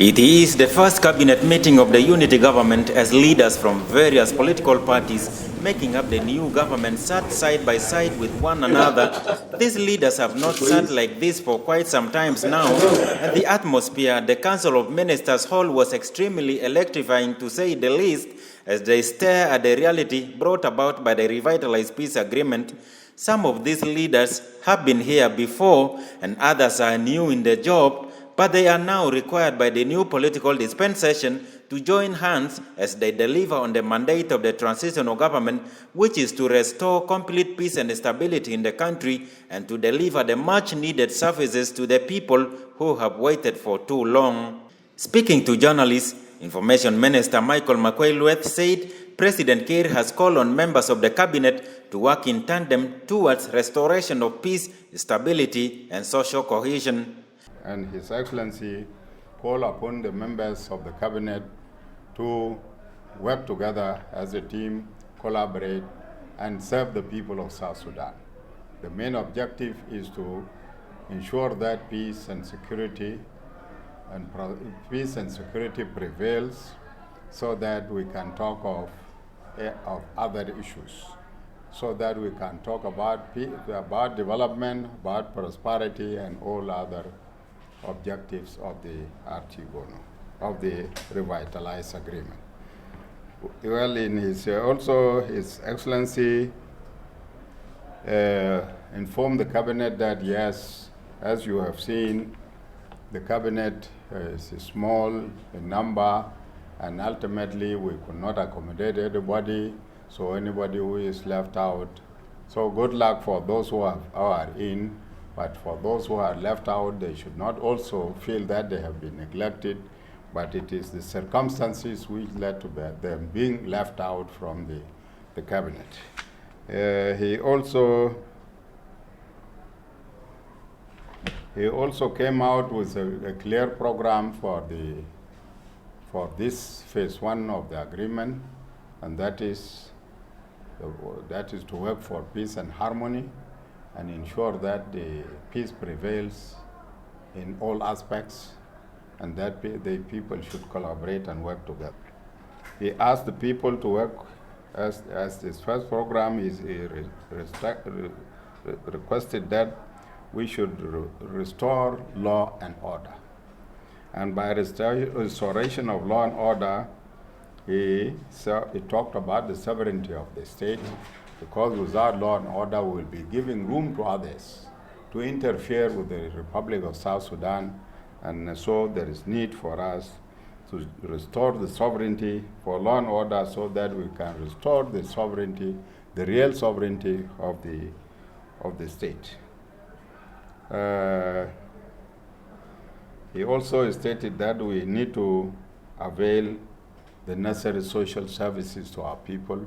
It is the first cabinet meeting of the unity government as leaders from various political parties making up the new government sat side by side with one another. These leaders have not sat like this for quite some time now, and the atmosphere at the Council of Ministers Hall was extremely electrifying, to say the least, as they stare at the reality brought about by the revitalized peace agreement. Some of these leaders have been here before, and others are new in the job, but they are now required by the new political dispensation to join hands as they deliver on the mandate of the transitional government, which is to restore complete peace and stability in the country and to deliver the much-needed services to the people who have waited for too long. Speaking to journalists, Information Minister Michael Makwei-Lueth said President Kiir has called on members of the cabinet to work in tandem towards restoration of peace, stability, and social cohesion. And His Excellency called upon the members of the cabinet to work together as a team, collaborate, and serve the people of South Sudan. The main objective is to ensure that peace and security prevails, so that we can talk of other issues, so that we can talk about development, about prosperity, and all other objectives of the Artigono, of the revitalized agreement. Well, in His Excellency informed the cabinet that yes, as you have seen, the cabinet is small in number, and ultimately we could not accommodate everybody, so anybody who is left out. So good luck for those who are in, but for those who are left out, they should not also feel that they have been neglected, but it is the circumstances which led to them being left out from the cabinet. He also came out with a clear program for this phase one of the agreement, and that is to work for peace and harmony and ensure that the peace prevails in all aspects, and that the people should collaborate and work together. He asked the people to work as this first program is requested that we should restore law and order. And by restoration of law and order, he talked about the sovereignty of the state, because without law and order, we will be giving room to others to interfere with the Republic of South Sudan, and so there is need for us to restore the sovereignty for law and order, so that we can restore the sovereignty, the real sovereignty of the state. He also stated that we need to avail the necessary social services to our people,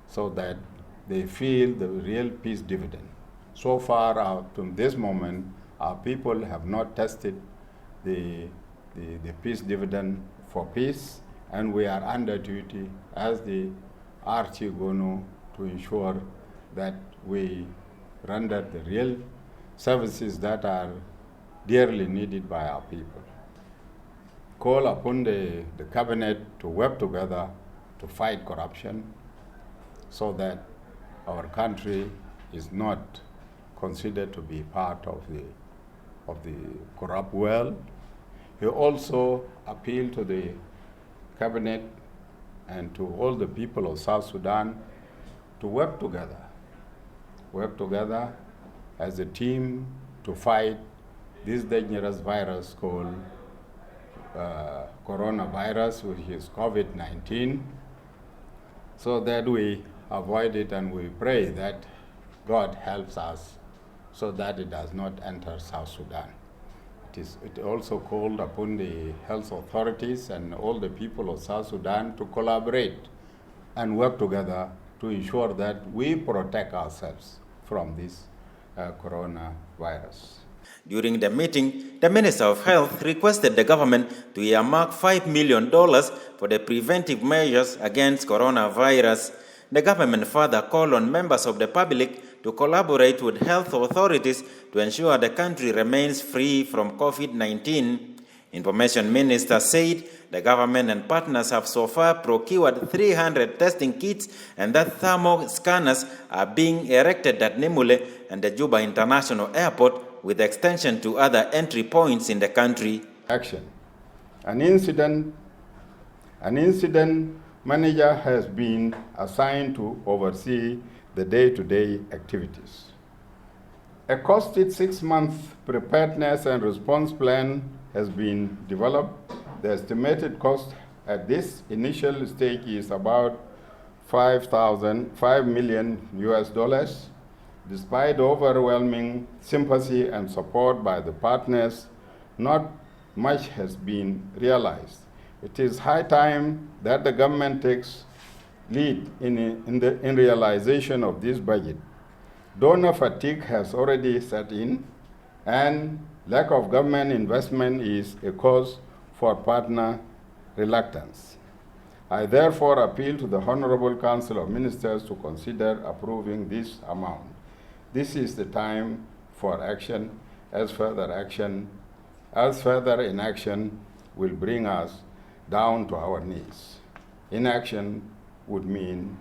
so that they feel the real peace dividend. So far, up to this moment, our people have not tested the peace dividend for peace, and we are under duty as the Artigono to ensure that we render the real services that are dearly needed by our people. Call upon the cabinet to work together to fight corruption, so that our country is not considered to be part of the corrupt world. He also appealed to the cabinet and to all the people of South Sudan to work together as a team to fight this dangerous virus called coronavirus, which is COVID-19, so that we avoid it, and we pray that God helps us so that it does not enter South Sudan. It also called upon the health authorities and all the people of South Sudan to collaborate and work together to ensure that we protect ourselves from this coronavirus. During the meeting, the Minister of Health requested the government to earmark $5 million for the preventive measures against coronavirus. The government further called on members of the public to collaborate with health authorities to ensure the country remains free from COVID-19. Information Minister said the government and partners have so far procured 300 testing kits and that thermal scanners are being erected at Nimule and the Juba International Airport with extension to other entry points in the country. Action. An incident manager has been assigned to oversee the day-to-day activities. A costed 6-month preparedness and response plan has been developed. The estimated cost at this initial stage is about $5 million US. Despite overwhelming sympathy and support by the partners, not much has been realized. It is high time that the government takes lead in realization of this budget. Donor fatigue has already set in, and lack of government investment is a cause for partner reluctance. I therefore appeal to the Honorable Council of Ministers to consider approving this amount. This is the time for action, as further inaction will bring us down to our knees. Inaction would mean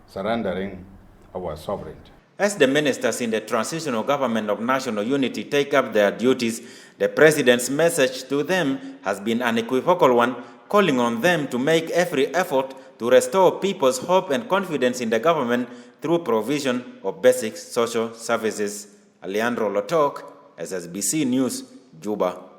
surrendering our sovereignty. As the ministers in the Transitional Government of National Unity take up their duties, the President's message to them has been an unequivocal one, calling on them to make every effort to restore people's hope and confidence in the government through provision of basic social services. Alejandro Lotok, SSBC News, Juba.